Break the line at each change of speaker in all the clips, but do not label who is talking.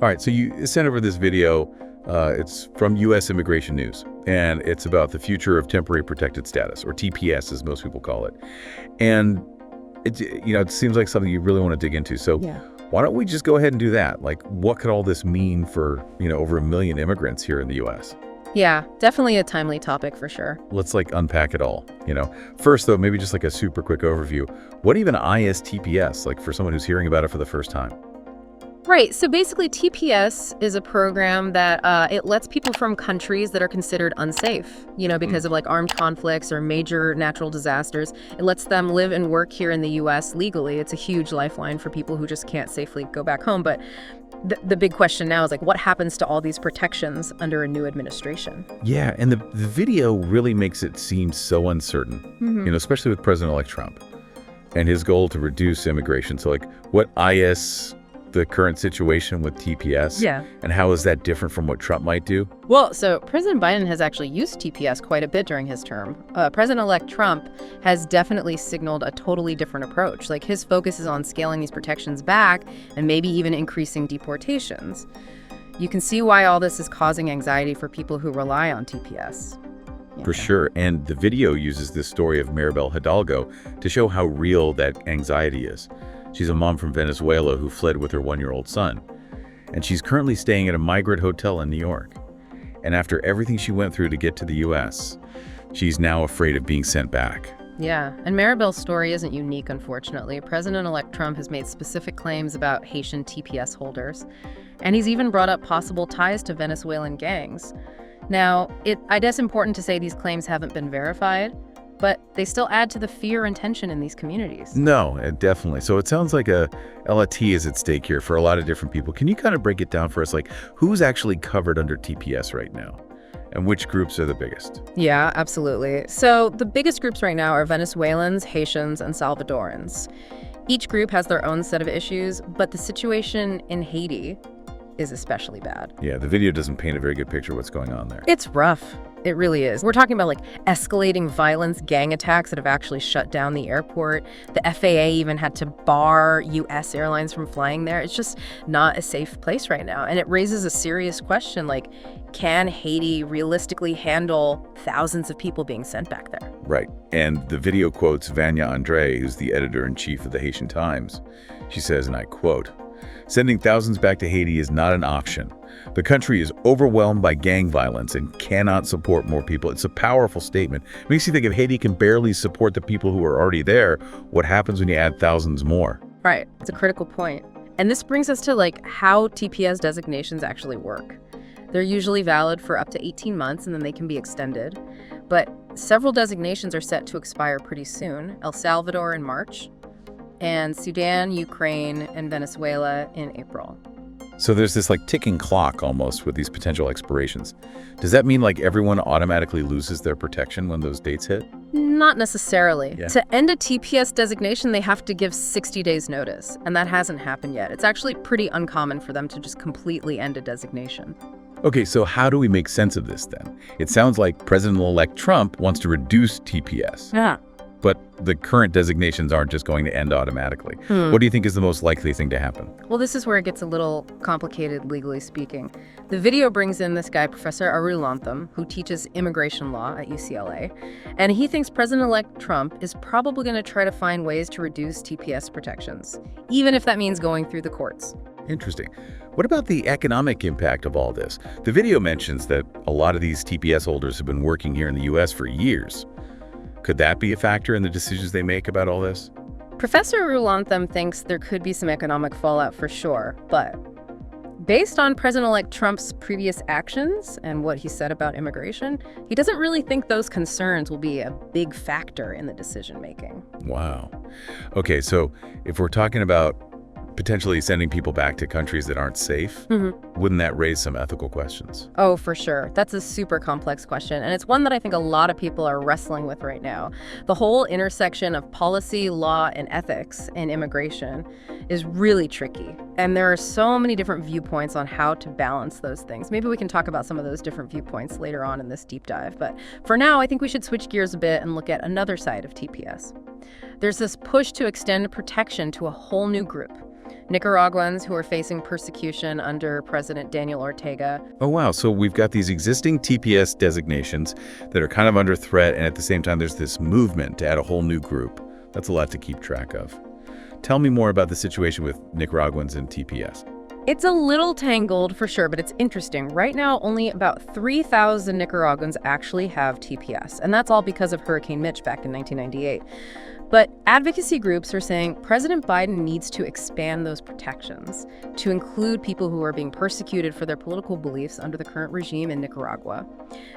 All right, so you sent over this video. It's from U.S. Immigration News, and it's about the future of temporary protected status, or TPS, as most people call it. And it seems like something you really want to dig into. So why don't we just go ahead and do that? Like, what could all this mean for over 1 million immigrants here in the U.S.?
Yeah, definitely a timely topic for sure.
Let's unpack it all. First, though, maybe just a super quick overview. What even is TPS, for someone who's hearing about it for the first time?
Right. So basically, TPS is a program that it lets people from countries that are considered unsafe, because of armed conflicts or major natural disasters. It lets them live and work here in the U.S. legally. It's a huge lifeline for people who just can't safely go back home. But the big question now is what happens to all these protections under a new administration? Yeah,
and the video really makes it seem so uncertain, especially with President-elect Trump and his goal to reduce immigration. So what is the current situation with TPS?
Yeah.
And how is that different from what Trump might do?
Well, so President Biden has actually used TPS quite a bit during his term. President-elect Trump has definitely signaled a totally different approach. His focus is on scaling these protections back and maybe even increasing deportations. You can see why all this is causing anxiety for people who rely on TPS.
For sure. And the video uses this story of Maribel Hidalgo to show how real that anxiety is. She's a mom from Venezuela who fled with her 1-year-old son. And she's currently staying at a migrant hotel in New York. And after everything she went through to get to the U.S., she's now afraid of being sent back.
Yeah, and Maribel's story isn't unique, unfortunately. President-elect Trump has made specific claims about Haitian TPS holders. And he's even brought up possible ties to Venezuelan gangs. Now, I guess important to say these claims haven't been verified, but they still add to the fear and tension in these communities.
No, definitely. So it sounds like a lot is at stake here for a lot of different people. Can you kind of break it down for us? Who's actually covered under TPS right now? And which groups are the biggest?
Yeah, absolutely. So the biggest groups right now are Venezuelans, Haitians, and Salvadorans. Each group has their own set of issues, but the situation in Haiti is especially bad.
Yeah, the video doesn't paint a very good picture of what's going on there.
It's rough. It really is. We're talking about escalating violence, gang attacks that have actually shut down the airport. The FAA even had to bar U.S. airlines from flying there. It's just not a safe place right now. And it raises a serious question, can Haiti realistically handle thousands of people being sent back there?
Right. And the video quotes Vanya Andre, who's the editor-in-chief of the Haitian Times. She says, and I quote, "Sending thousands back to Haiti is not an option. The country is overwhelmed by gang violence and cannot support more people." It's a powerful statement. It makes you think if Haiti can barely support the people who are already there, what happens when you add thousands more?
Right. It's a critical point. And this brings us to how TPS designations actually work. They're usually valid for up to 18 months and then they can be extended. But several designations are set to expire pretty soon. El Salvador in March, and Sudan, Ukraine, and Venezuela in April.
So there's this ticking clock almost with these potential expirations. Does that mean everyone automatically loses their protection when those dates hit?
Not necessarily.
Yeah.
To end a TPS designation, they have to give 60 days notice, and that hasn't happened yet. It's actually pretty uncommon for them to just completely end a designation.
Okay, so how do we make sense of this then? It sounds like President-elect Trump wants to reduce TPS.
Yeah.
But the current designations aren't just going to end automatically. What do you think is the most likely thing to happen?
Well, this is where it gets a little complicated, legally speaking. The video brings in this guy, Professor Arulantham, who teaches immigration law at UCLA. And he thinks President-elect Trump is probably going to try to find ways to reduce TPS protections, even if that means going through the courts.
Interesting. What about the economic impact of all this? The video mentions that a lot of these TPS holders have been working here in the U.S. for years. Could that be a factor in the decisions they make about all this?
Professor Arulantham thinks there could be some economic fallout for sure, but based on President-elect Trump's previous actions and what he said about immigration, he doesn't really think those concerns will be a big factor in the decision-making.
Wow. Okay, so if we're talking about potentially sending people back to countries that aren't safe, wouldn't that raise some ethical questions?
Oh, for sure. That's a super complex question, and it's one that I think a lot of people are wrestling with right now. The whole intersection of policy, law, and ethics in immigration is really tricky, and there are so many different viewpoints on how to balance those things. Maybe we can talk about some of those different viewpoints later on in this deep dive, but for now, I think we should switch gears a bit and look at another side of TPS. There's this push to extend protection to a whole new group. Nicaraguans who are facing persecution under President Daniel Ortega.
Oh, wow. So we've got these existing TPS designations that are kind of under threat, and at the same time, there's this movement to add a whole new group. That's a lot to keep track of. Tell me more about the situation with Nicaraguans and TPS.
It's a little tangled for sure, but it's interesting. Right now, only about 3,000 Nicaraguans actually have TPS, and that's all because of Hurricane Mitch back in 1998. But advocacy groups are saying President Biden needs to expand those protections to include people who are being persecuted for their political beliefs under the current regime in Nicaragua.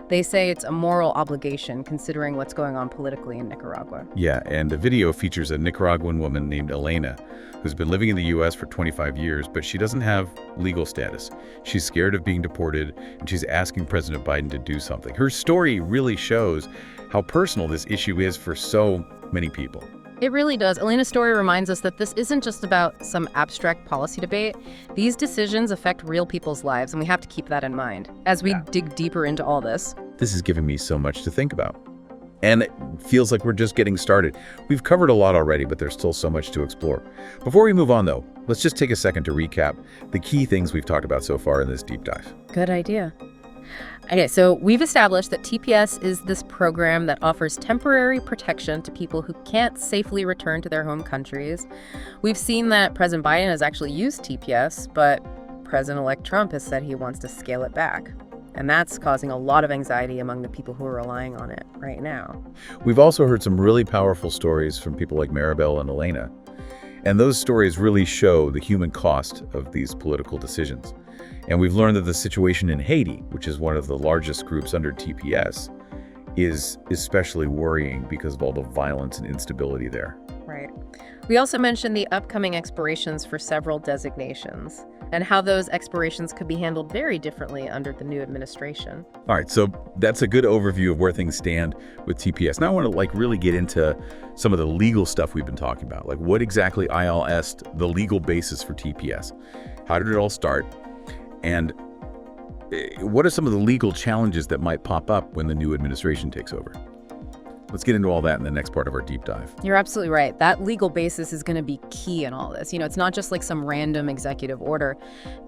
They say it's a moral obligation considering what's going on politically in Nicaragua.
Yeah, and the video features a Nicaraguan woman named Elena, who's been living in the U.S. for 25 years, but she doesn't have legal status. She's scared of being deported, and she's asking President Biden to do something. Her story really shows how personal this issue is for so many people.
It really does. Elena's story reminds us that this isn't just about some abstract policy debate. These decisions affect real people's lives, and we have to keep that in mind as we dig deeper into all this.
This is giving me so much to think about. And it feels like we're just getting started. We've covered a lot already, but there's still so much to explore. Before we move on, though, let's just take a second to recap the key things we've talked about so far in this deep dive.
Good idea. Okay, so we've established that TPS is this program that offers temporary protection to people who can't safely return to their home countries. We've seen that President Biden has actually used TPS, but President-elect Trump has said he wants to scale it back. And that's causing a lot of anxiety among the people who are relying on it right now.
We've also heard some really powerful stories from people like Maribel and Elena. And those stories really show the human cost of these political decisions. And we've learned that the situation in Haiti, which is one of the largest groups under TPS, is especially worrying because of all the violence and instability there.
Right. We also mentioned the upcoming expirations for several designations and how those expirations could be handled very differently under the new administration.
All right, so that's a good overview of where things stand with TPS. Now I want to really get into some of the legal stuff we've been talking about. Like what exactly ILS'd the legal basis for TPS? How did it all start? And what are some of the legal challenges that might pop up when the new administration takes over? Let's get into all that in the next part of our deep dive.
You're absolutely right. That legal basis is going to be key in all this. You know, it's not just like some random executive order.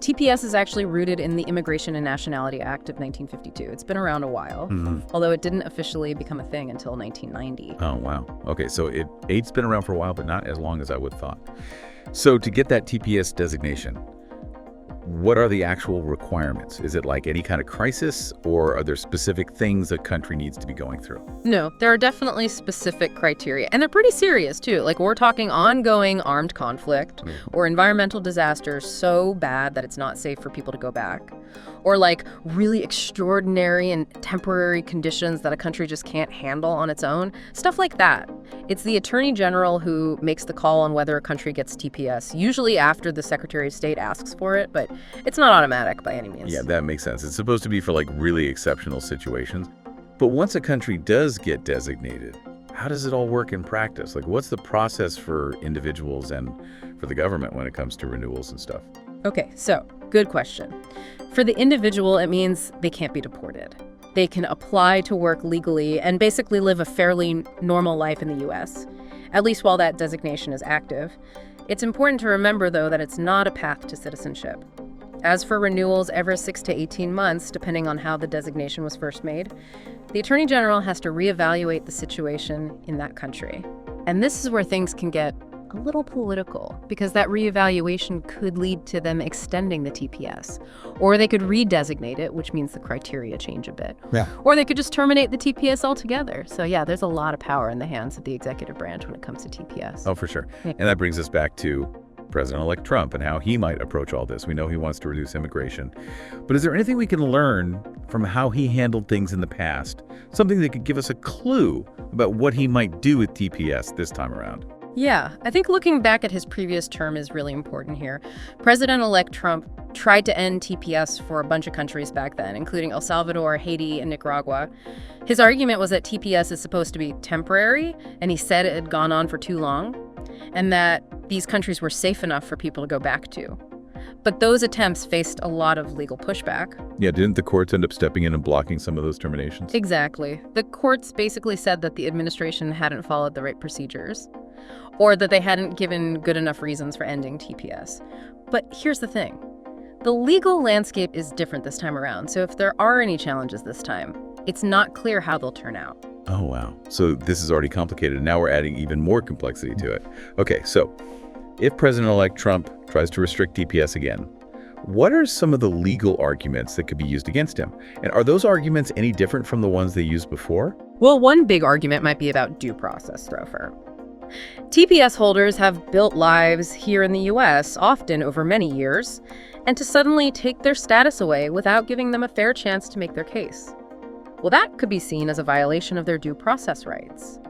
TPS is actually rooted in the Immigration and Nationality Act of 1952. It's been around a while, although it didn't officially become a thing until 1990.
Oh, wow. Okay, so it's been around for a while, but not as long as I would have thought. So to get that TPS designation, what are the actual requirements? Is it like any kind of crisis, or are there specific things a country needs to be going through?
No, there are definitely specific criteria, and they're pretty serious too. Like we're talking ongoing armed conflict or environmental disasters so bad that it's not safe for people to go back, or like really extraordinary and temporary conditions that a country just can't handle on its own, stuff like that. It's the Attorney General who makes the call on whether a country gets TPS, usually after the Secretary of State asks for it, but it's not automatic by any means.
Yeah, that makes sense. It's supposed to be for like really exceptional situations. But once a country does get designated, how does it all work in practice? Like what's the process for individuals and for the government when it comes to renewals and stuff?
Okay, so good question. For the individual, it means they can't be deported. They can apply to work legally and basically live a fairly normal life in the U.S., at least while that designation is active. It's important to remember, though, that it's not a path to citizenship. As for renewals every 6 to 18 months, depending on how the designation was first made, the Attorney General has to reevaluate the situation in that country. And this is where things can get a little political, because that reevaluation could lead to them extending the TPS. Or they could redesignate it, which means the criteria change a bit.
Yeah.
Or they could just terminate the TPS altogether. So yeah, there's a lot of power in the hands of the executive branch when it comes to TPS.
Oh, for sure. And that brings us back to President-elect Trump and how he might approach all this. We know he wants to reduce immigration. But is there anything we can learn from how he handled things in the past? Something that could give us a clue about what he might do with TPS this time around?
Yeah, I think looking back at his previous term is really important here. President-elect Trump tried to end TPS for a bunch of countries back then, including El Salvador, Haiti, and Nicaragua. His argument was that TPS is supposed to be temporary, and he said it had gone on for too long, and that these countries were safe enough for people to go back to. But those attempts faced a lot of legal pushback.
Yeah, didn't the courts end up stepping in and blocking some of those terminations?
Exactly. The courts basically said that the administration hadn't followed the right procedures. or that they hadn't given good enough reasons for ending TPS. But here's the thing. The legal landscape is different this time around, so if there are any challenges this time, it's not clear how they'll turn out.
Oh, wow. So this is already complicated, and now we're adding even more complexity to it. Okay, so if President-elect Trump tries to restrict TPS again, what are some of the legal arguments that could be used against him? And are those arguments any different from the ones they used before?
Well, one big argument might be about due process, Throfer. TPS holders have built lives here in the U.S., often over many years, and to suddenly take their status away without giving them a fair chance to make their case. Well, that could be seen as a violation of their due process rights.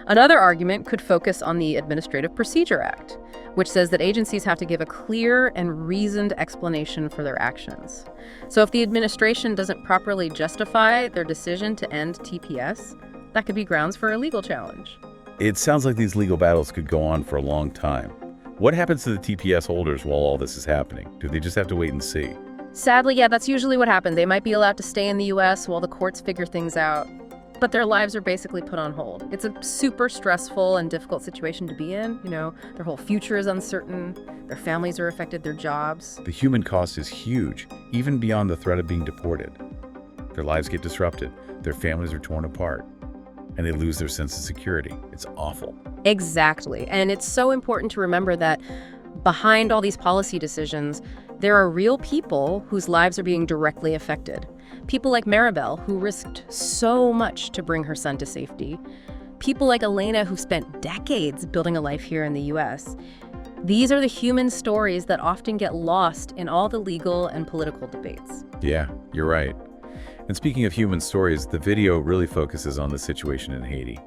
Another argument could focus on the Administrative Procedure Act, which says that agencies have to give a clear and reasoned explanation for their actions. So if the administration doesn't properly justify their decision to end TPS, that could be grounds for a legal challenge.
It sounds like these legal battles could go on for a long time. What happens to the TPS holders while all this is happening? Do they just have to wait and see?
Sadly, yeah, that's usually what happens. They might be allowed to stay in the U.S. while the courts figure things out, but their lives are basically put on hold. It's a super stressful and difficult situation to be in. You know, their whole future is uncertain, their families are affected, their jobs.
The human cost is huge, even beyond the threat of being deported. Their lives get disrupted, their families are torn apart, and they lose their sense of security. It's awful.
Exactly. And it's so important to remember that behind all these policy decisions, there are real people whose lives are being directly affected. People like Maribel, who risked so much to bring her son to safety. People like Elena, who spent decades building a life here in the U.S. These are the human stories that often get lost in all the legal and political debates.
Yeah, you're right. And speaking of human stories, the video really focuses on the situation in Haiti.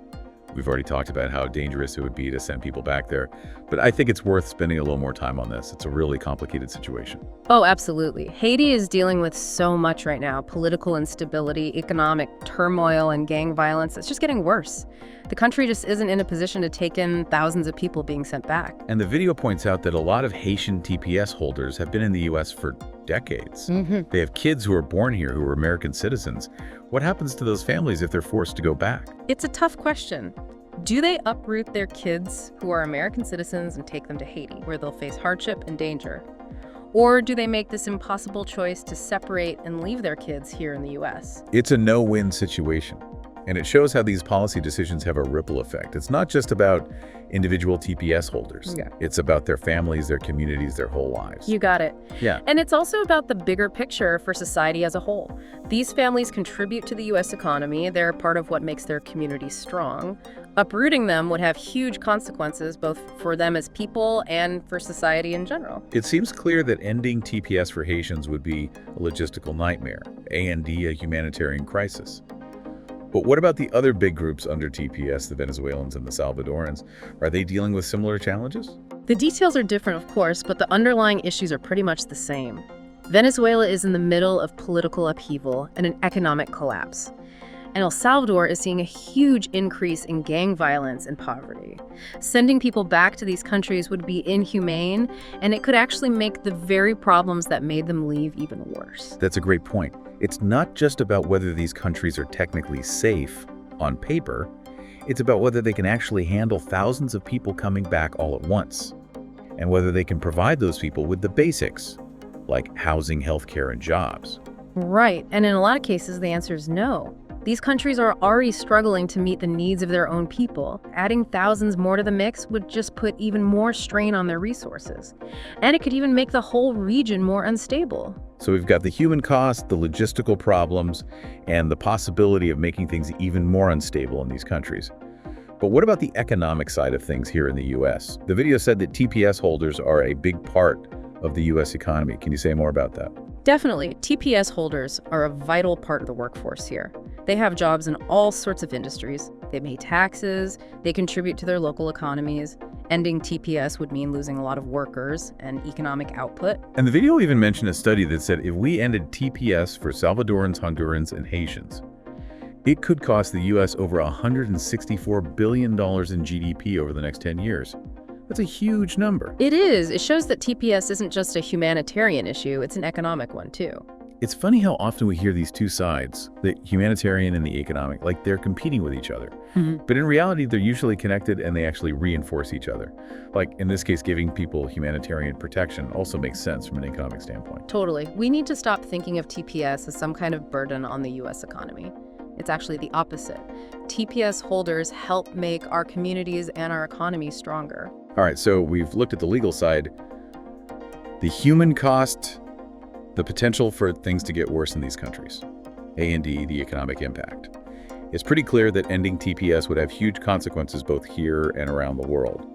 We've already talked about how dangerous it would be to send people back there, but I think it's worth spending a little more time on this. It's a really complicated situation.
Oh, absolutely. Haiti is dealing with so much right now: political instability, economic turmoil, and gang violence. It's just getting worse. The country just isn't in a position to take in thousands of people being sent back.
And the video points out that a lot of Haitian TPS holders have been in the U.S. for decades. They have kids who are born here who are American citizens. What happens to those families if they're forced to go back?
It's a tough question. Do they uproot their kids who are American citizens and take them to Haiti, where they'll face hardship and danger? Or do they make this impossible choice to separate and leave their kids here in the U.S.?
It's a no-win situation. And it shows how these policy decisions have a ripple effect. It's not just about individual TPS holders.
Yeah.
It's about their families, their communities, their whole lives.
You got it.
Yeah.
And it's also about the bigger picture for society as a whole. These families contribute to the U.S. economy. They're part of what makes their community strong. Uprooting them would have huge consequences, both for them as people and for society in general.
It seems clear that ending TPS for Haitians would be a logistical nightmare, and a humanitarian crisis. But what about the other big groups under TPS, the Venezuelans and the Salvadorans? Are they dealing with similar challenges?
The details are different, of course, but the underlying issues are pretty much the same. Venezuela is in the middle of political upheaval and an economic collapse. And El Salvador is seeing a huge increase in gang violence and poverty. Sending people back to these countries would be inhumane, and it could actually make the very problems that made them leave even worse.
That's a great point. It's not just about whether these countries are technically safe on paper. It's about whether they can actually handle thousands of people coming back all at once, and whether they can provide those people with the basics, like housing, healthcare, and jobs.
Right, and in a lot of cases, the answer is no. These countries are already struggling to meet the needs of their own people. Adding thousands more to the mix would just put even more strain on their resources. And it could even make the whole region more unstable.
So we've got the human cost, the logistical problems, and the possibility of making things even more unstable in these countries. But what about the economic side of things here in the U.S.? The video said that TPS holders are a big part of the U.S. economy. Can you say more about that?
Definitely. TPS holders are a vital part of the workforce here. They have jobs in all sorts of industries. They pay taxes, they contribute to their local economies. Ending TPS would mean losing a lot of workers and economic output.
And the video even mentioned a study that said if we ended TPS for Salvadorans, Hondurans, and Haitians, it could cost the U.S. over $164 billion in GDP over the next 10 years. That's a huge number.
It is. It shows that TPS isn't just a humanitarian issue, it's an economic one too.
It's funny how often we hear these two sides, the humanitarian and the economic, like they're competing with each other. But in reality, they're usually connected and they actually reinforce each other. Like in this case, giving people humanitarian protection also makes sense from an economic standpoint.
Totally. We need to stop thinking of TPS as some kind of burden on the U.S. economy. It's actually the opposite. TPS holders help make our communities and our economy stronger.
All right, so we've looked at the legal side, the human cost, the potential for things to get worse in these countries, and the economic impact. It's pretty clear that ending TPS would have huge consequences both here and around the world.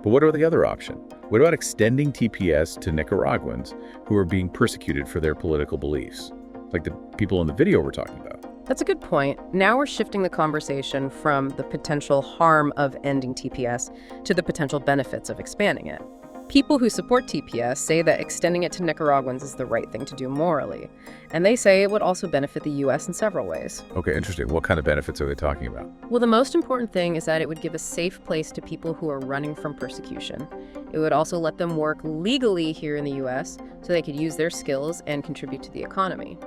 But what are the other option? What about extending TPS to Nicaraguans who are being persecuted for their political beliefs, like the people in the video we're talking about?
That's a good point. Now we're shifting the conversation from the potential harm of ending TPS to the potential benefits of expanding it. People who support TPS say that extending it to Nicaraguans is the right thing to do morally, and they say it would also benefit the U.S. in several ways.
Okay, interesting. What kind of benefits are they talking about?
Well, the most important thing is that it would give a safe place to people who are running from persecution. It would also let them work legally here in the U.S. so they could use their skills and contribute to the economy.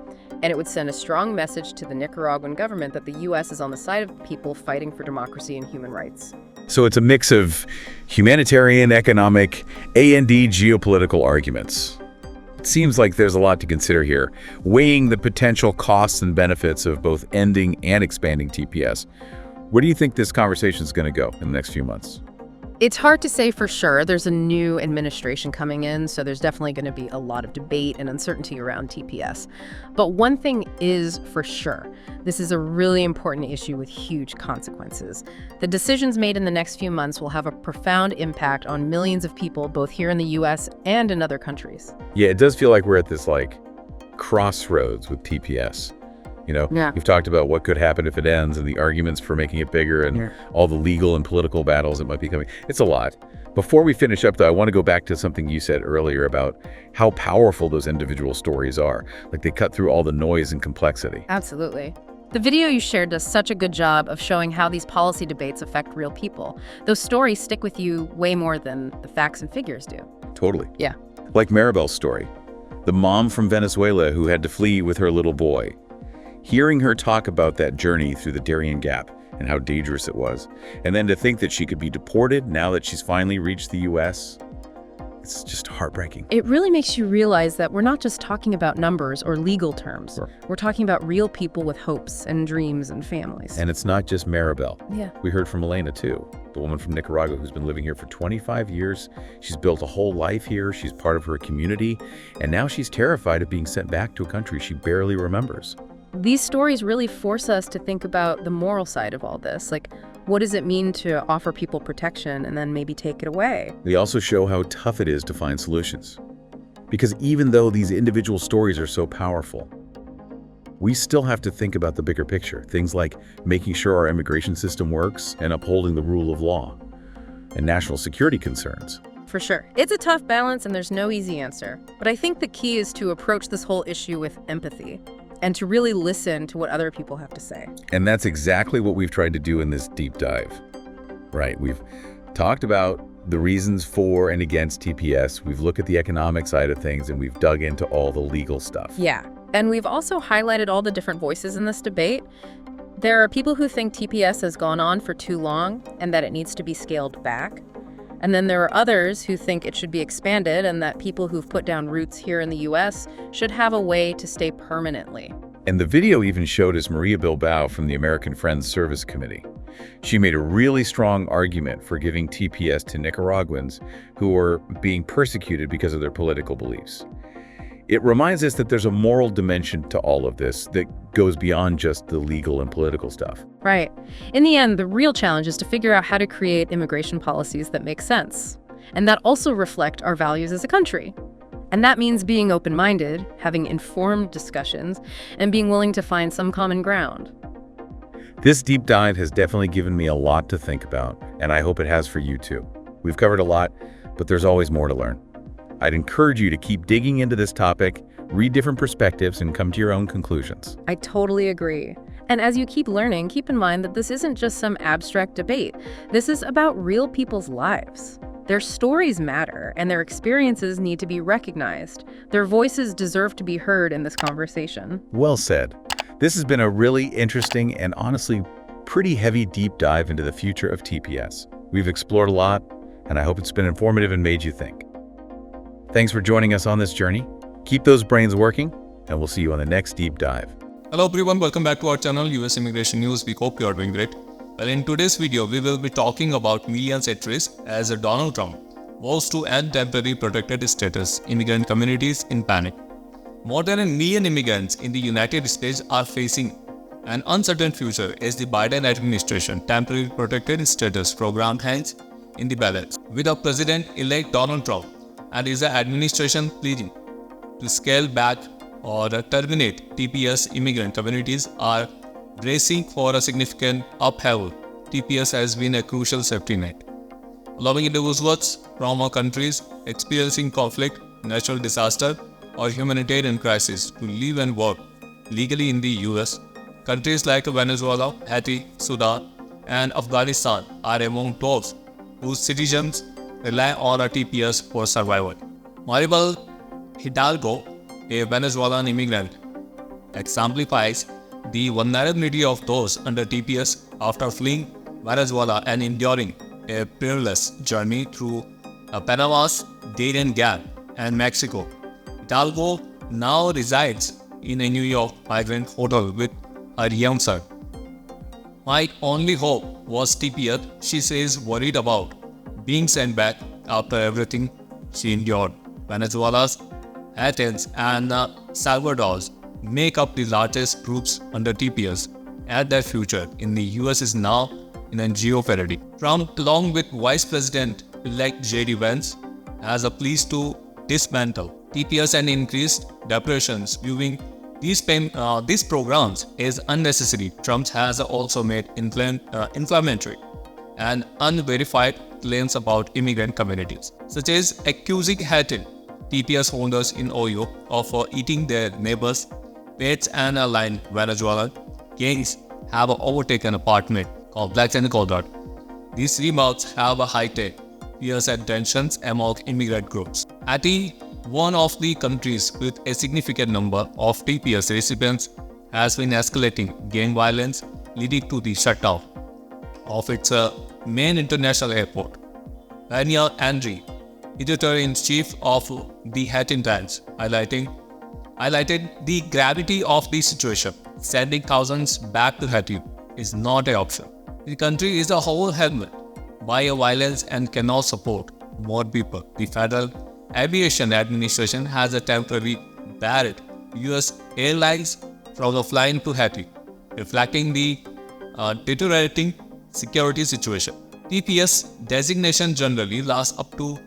And it would send a strong message to the Nicaraguan government that the U.S. is on the side of people fighting for democracy and human rights.
So it's a mix of humanitarian, economic, and geopolitical arguments. It seems like there's a lot to consider here, weighing the potential costs and benefits of both ending and expanding TPS. Where do you think this conversation is going to go in the next few months?
It's hard to say for sure. There's a new administration coming in, so there's definitely going to be a lot of debate and uncertainty around TPS. But one thing is for sure, this is a really important issue with huge consequences. The decisions made in the next few months will have a profound impact on millions of people, both here in the U.S. and in other countries.
Yeah, it does feel like we're at this crossroads with TPS. We've talked about what could happen if it ends and the arguments for making it bigger and all the legal and political battles that might be coming. It's a lot. Before we finish up, though, I want to go back to something you said earlier about how powerful those individual stories are. Like they cut through all the noise and complexity.
Absolutely. The video you shared does such a good job of showing how these policy debates affect real people. Those stories stick with you way more than the facts and figures do.
Totally.
Yeah.
Like Maribel's story, the mom from Venezuela who had to flee with her little boy. Hearing her talk about that journey through the Darien Gap and how dangerous it was, and then to think that she could be deported now that she's finally reached the U.S., it's just heartbreaking.
It really makes you realize that we're not just talking about numbers or legal terms.
Sure.
We're talking about real people with hopes and dreams and families.
And it's not just Maribel.
Yeah.
We heard from Elena, too, the woman from Nicaragua who's been living here for 25 years. She's built a whole life here. She's part of her community. And now she's terrified of being sent back to a country she barely remembers.
These stories really force us to think about the moral side of all this. Like, what does it mean to offer people protection and then maybe take it away?
They also show how tough it is to find solutions. Because even though these individual stories are so powerful, we still have to think about the bigger picture. Things like making sure our immigration system works and upholding the rule of law and national security concerns.
For sure. It's a tough balance and there's no easy answer. But I think the key is to approach this whole issue with empathy and to really listen to what other people have to say.
And that's exactly what we've tried to do in this deep dive, right? We've talked about the reasons for and against TPS. We've looked at the economic side of things and we've dug into all the legal stuff.
Yeah. And we've also highlighted all the different voices in this debate. There are people who think TPS has gone on for too long and that it needs to be scaled back. And then there are others who think it should be expanded and that people who've put down roots here in the U.S. should have a way to stay permanently.
And the video even showed us Maria Bilbao from the American Friends Service Committee. She made a really strong argument for giving TPS to Nicaraguans who are being persecuted because of their political beliefs. It reminds us that there's a moral dimension to all of this that goes beyond just the legal and political stuff.
Right. In the end, the real challenge is to figure out how to create immigration policies that make sense, and that also reflect our values as a country. And that means being open-minded, having informed discussions, and being willing to find some common ground.
This deep dive has definitely given me a lot to think about, and I hope it has for you too. We've covered a lot, but there's always more to learn. I'd encourage you to keep digging into this topic, read different perspectives, and come to your own conclusions.
I totally agree. And as you keep learning, keep in mind that this isn't just some abstract debate. This is about real people's lives. Their stories matter, and their experiences need to be recognized. Their voices deserve to be heard in this conversation.
Well said. This has been a really interesting and honestly pretty heavy deep dive into the future of TPS. We've explored a lot, and I hope it's been informative and made you think. Thanks for joining us on this journey. Keep those brains working, and we'll see you on the next deep dive.
Hello everyone, welcome back to our channel US Immigration News. We hope you are doing great. Well, in today's video, we will be talking about millions at risk as Donald Trump vows to end temporary protected status, immigrant communities in panic. More than 1 million immigrants in the United States are facing an uncertain future as the Biden administration temporary protected status program hangs in the balance, with our President-elect Donald Trump and his administration pleading to scale back or terminate TPS. Immigrant communities are bracing for a significant upheaval. TPS has been a crucial safety net, allowing individuals from our countries experiencing conflict, natural disaster, or humanitarian crisis to live and work legally in the US. Countries like Venezuela, Haiti, Sudan, and Afghanistan are among those whose citizens rely on a TPS for survival. Maribel Hidalgo, a Venezuelan immigrant, exemplifies the vulnerability of those under TPS after fleeing Venezuela and enduring a perilous journey through Panama's Darien Gap and Mexico. Hidalgo now resides in a New York migrant hotel with her young son. My only hope was TPS, she says, worried about being sent back after everything she endured. Venezuela's, Haitians, and Salvador's make up the largest groups under TPS, and their future in the US is now in a jeopardy. Trump, along with Vice President-elect J.D. Vance, has a plea to dismantle TPS and increase deportations, viewing these programs as unnecessary. Trump has also made inflammatory and unverified claims about immigrant communities, such as accusing Haitian TPS holders in Ohio of eating their neighbors' pets, and aligned Venezuelan gangs have overtaken apartment complex in Colorado. These remarks have heightened fears and tensions among immigrant groups. Haiti, one of the countries with a significant number of TPS recipients, has been escalating gang violence, leading to the shutdown of its main international airport. Vanya Andre, editor-in-chief of the Haitian Times, highlighted the gravity of the situation. Sending thousands back to Haiti is not an option. The country is a whole helmet by a violence and cannot support more people. The Federal Aviation Administration has a temporarily barred US airlines from flying to Haiti, reflecting the deteriorating security situation. TPS designation generally lasts up to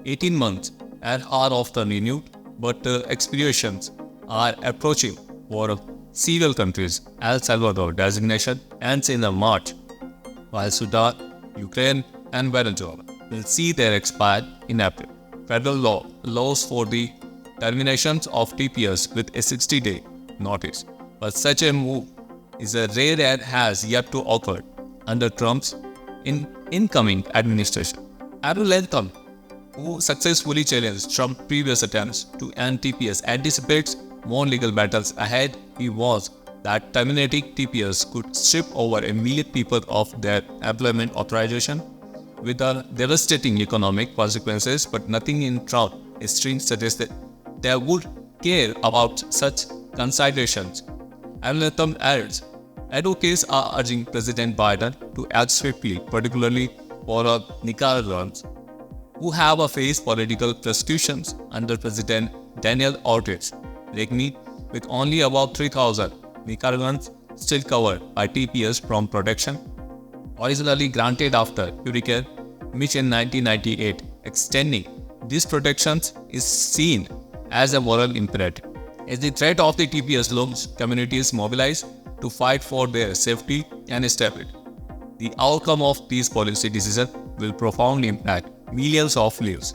18 months and are often renewed, but expirations are approaching for several countries. El Salvador designation ends in March, while Sudan, Ukraine, and Venezuela will see their expire in April. Federal law allows for the terminations of TPS with a 60-day notice, but such a move is a rare and has yet to occur under Trump's incoming administration. Aaron Latham, who successfully challenged Trump's previous attempts to end TPS, anticipates more legal battles ahead. He warns that terminating TPS could strip over 1 million people of their employment authorization, with devastating economic consequences, but nothing in Trump's history suggests that they would care about such considerations. And Latham adds, advocates are urging President Biden to act swiftly, particularly for Nicaraguans who have faced political persecutions under President Daniel Ortiz. With only about 3,000 Nicaraguans still covered by TPS from protection, originally granted after Hurricane Mitch in 1998, extending these protections is seen as a moral imperative. As the threat of the TPS looms, communities mobilize to fight for their safety and stability. The outcome of these policy decisions will profoundly impact millions of lives.